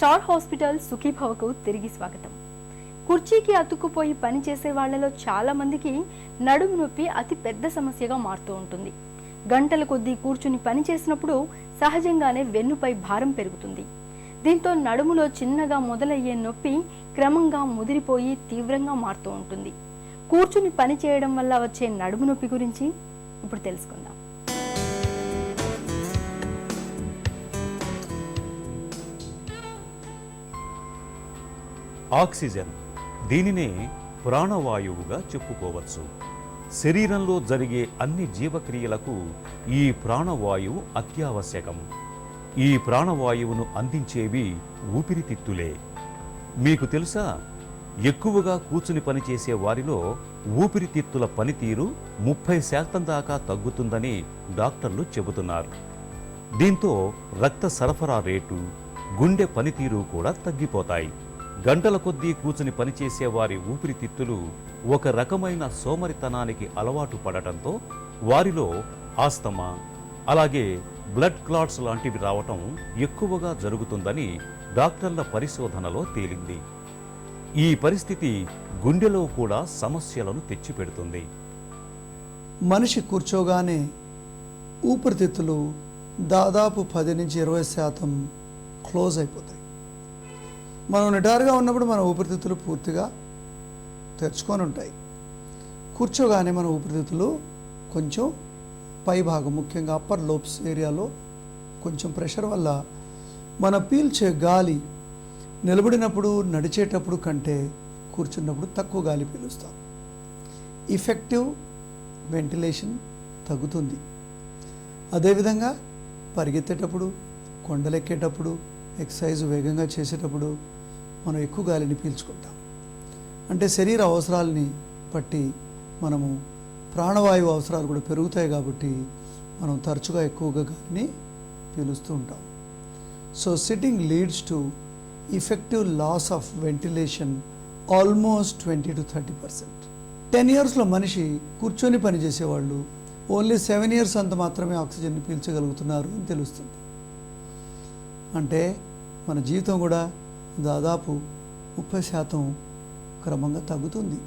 Star hospital సుఖీభవకు తిరిగి స్వాగతం. కుర్చీకి అతుక్కుపోయి పనిచేసే వాళ్లలో చాలా మందికి నడుము నొప్పి అతి పెద్ద సమస్యగా మారుతూ ఉంటుంది. గంటల కొద్దీ కూర్చుని పని చేసినప్పుడు సహజంగానే వెన్నుపై భారం పెరుగుతుంది. దీంతో నడుములో చిన్నగా మొదలయ్యే నొప్పి క్రమంగా ముదిరిపోయి తీవ్రంగా మారుతూ ఉంటుంది. కూర్చుని పని చేయడం వల్ల వచ్చే నడుము నొప్పి గురించి ఇప్పుడు తెలుసుకుందాం. ఆక్సిజన్, దీనినే ప్రాణవాయువుగా చెప్పుకోవచ్చు. శరీరంలో జరిగే అన్ని జీవక్రియలకు ఈ ప్రాణవాయువు అత్యావశ్యకం. ఈ ప్రాణవాయువును అందించేవి ఊపిరితిత్తులే. మీకు తెలుసా, ఎక్కువగా కూర్చుని పనిచేసే వారిలో ఊపిరితిత్తుల పనితీరు 30% దాకా తగ్గుతుందని డాక్టర్లు చెబుతున్నారు. దీంతో రక్త సరఫరా రేటు, గుండె పనితీరు కూడా తగ్గిపోతాయి. గంటల కొద్దీ కూర్చుని పనిచేసే వారి ఊపిరితిత్తులు ఒక రకమైన సోమరితనానికి అలవాటు పడటంతో వారిలో ఆస్తమా, అలాగే బ్లడ్ క్లాట్స్ లాంటివి రావటం ఎక్కువగా జరుగుతుందని డాక్టర్ల పరిశోధనలో తేలింది. ఈ పరిస్థితి గుండెలో కూడా సమస్యలను తెచ్చిపెడుతుంది. మనిషి కూర్చోగానే ఊపిరితిత్తులు దాదాపు 10 నుంచి 20% క్లోజ్ అయిపోతాయి. మనం నిటారుగా ఉన్నప్పుడు మన ఊపిరితిత్తులు పూర్తిగా తెరుచుకొని ఉంటాయి. కూర్చోగానే మన ఊపిరితిత్తులు కొంచెం పై భాగం, ముఖ్యంగా అప్పర్ లోబ్స్ ఏరియాలో కొంచెం ప్రెషర్ వల్ల మన పీల్చే గాలి నిలబడినప్పుడు, నడిచేటప్పుడు కంటే కూర్చున్నప్పుడు తక్కువ గాలి పీలుస్తాం. ఇఫెక్టివ్ వెంటిలేషన్ తగ్గుతుంది. అదేవిధంగా పరిగెత్తేటప్పుడు, కొండలెక్కేటప్పుడు, ఎక్సర్సైజ్ వేగంగా చేసేటప్పుడు మనం ఎక్కువ గాలిని పీల్చుకుంటాం. అంటే శరీర అవసరాలని బట్టి మనము ప్రాణవాయువు అవసరాలు కూడా పెరుగుతాయి కాబట్టి మనం తరచుగా ఎక్కువగా గాలిని పీలుస్తూ ఉంటాం. So sitting leads to effective loss of ventilation almost 20 to 30%. 10 yearsలో మనిషి కూర్చొని పనిచేసేవాళ్ళు ఓన్లీ 7 years అంత మాత్రమే ఆక్సిజన్ని పీల్చగలుగుతున్నారు అని తెలుస్తుంది. అంటే మన జీవితం కూడా దాదాపు 30% క్రమంగా తగ్గుతుంది.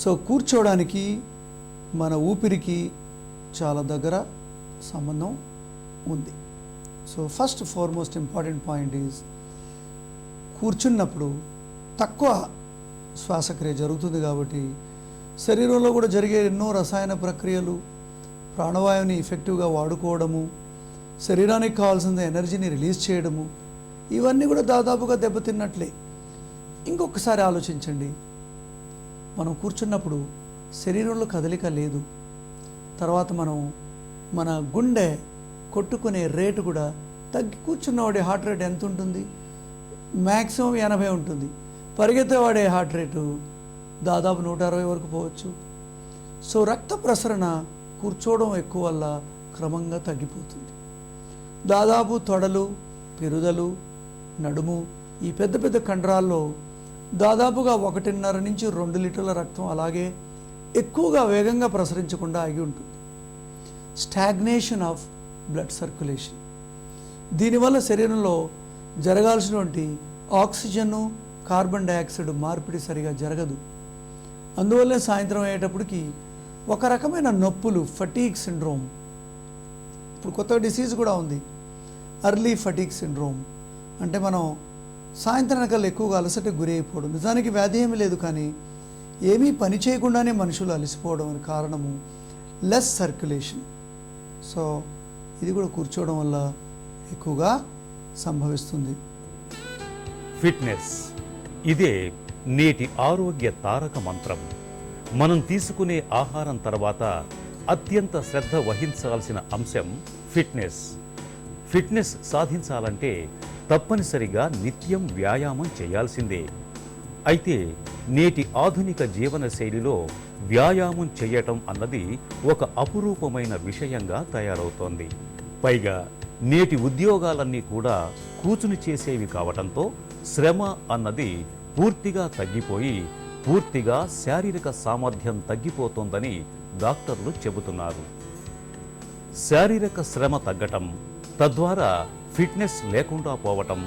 సో కూర్చోవడానికి మన ఊపిరికి చాలా దగ్గర సంబంధం ఉంది. So first foremost important point is, కూర్చున్నప్పుడు తక్కువ శ్వాసక్రియ జరుగుతుంది కాబట్టి శరీరంలో కూడా జరిగే ఎన్నో రసాయన ప్రక్రియలు, ప్రాణవాయువుని ఎఫెక్టివ్గా వాడుకోవడము, శరీరానికి కావాల్సిన ఎనర్జీని రిలీజ్ చేయడము, ఇవన్నీ కూడా దాదాపుగా దెబ్బతిన్నట్లే. ఇంకొకసారి ఆలోచించండి, మనం కూర్చున్నప్పుడు శరీరంలో కదలిక లేదు. తర్వాత మన గుండె కొట్టుకునే రేటు కూడా తగ్గి, కూర్చున్నవాడే హార్ట్ రేట్ ఎంత ఉంటుంది? మ్యాక్సిమం 80 ఉంటుంది. పరిగెత్తేవాడే హార్ట్ రేటు దాదాపు 160 వరకు పోవచ్చు. సో రక్త ప్రసరణ కూర్చోవడం ఎక్కువ వల్ల క్రమంగా తగ్గిపోతుంది. దాదాపు తొడలు, పిరుదలు, నడుము, ఈ పెద్ద పెద్ద కండరాల్లో దాదాపుగా 1.5 నుంచి 2 లీటర్ల రక్తం అలాగే ఎక్కువగా వేగంగా ప్రసరించకుండా ఆగి ఉంటుంది. Stagnation of blood circulation. దీనివల్ల శరీరంలో జరగాల్సినటువంటి ఆక్సిజన్, కార్బన్ డైఆక్సైడ్ మార్పిడి సరిగా జరగదు. అందువల్లే సాయంత్రం అయ్యేటప్పటికి ఒక రకమైన నొప్పులు, ఫటీగ్ సిండ్రోమ్, ఇప్పుడు కొత్త డిసీజ్ కూడా ఉంది, ఎర్లీ ఫటీగ్ సిండ్రోమ్. అంటే మనం సాయంత్రానికల్లా ఎక్కువగా అలసటకు గురి అయిపోవడం. నిజానికి వ్యాధి ఏమీ లేదు, కానీ ఏమీ పని చేయకుండానే మనుషులు అలసిపోవడం అని కారణము లెస్ సర్క్యులేషన్. సో ఇది కూడా కూర్చోవడం వల్ల ఎక్కువగా సంభవిస్తుంది. ఫిట్నెస్, ఇదే నేటి ఆరోగ్య తారక మంత్రం. మనం తీసుకునే ఆహారం తర్వాత అత్యంత శ్రద్ధ వహించాల్సిన అంశం ఫిట్నెస్. ఫిట్నెస్ సాధించాలంటే తప్పనిసరిగా నిత్యం వ్యాయామం చేయాల్సిందే. అయితే నేటి ఆధునిక జీవన శైలిలో వ్యాయామం చేయటం అన్నది ఒక అపురూపమైన విషయంగా తయారవుతోంది. పైగా నేటి ఉద్యోగాలన్నీ కూడా కూర్చుని చేసేవి కావటంతో శ్రమ అన్నది పూర్తిగా తగ్గిపోయి పూర్తిగా శారీరక సామర్థ్యం తగ్గిపోతోందని డాక్టర్లు చెబుతున్నారు. శారీరక శ్రమ తగ్గటం, తద్వారా ఫిట్నెస్ లేకుండా పోవటం,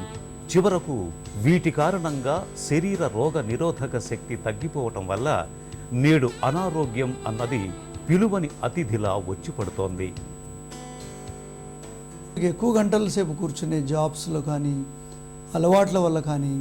చివరకు వీటి కారణంగా శరీర రోగ నిరోధక శక్తి తగ్గిపోవటం వల్ల నేడు అనారోగ్యం అన్నది పిలువని అతిథిలా వచ్చి పడుతోంది. ఎక్కువ గంటల సేపు కూర్చునే జాబ్స్లో కానీ అలవాట్ల వల్ల కానీ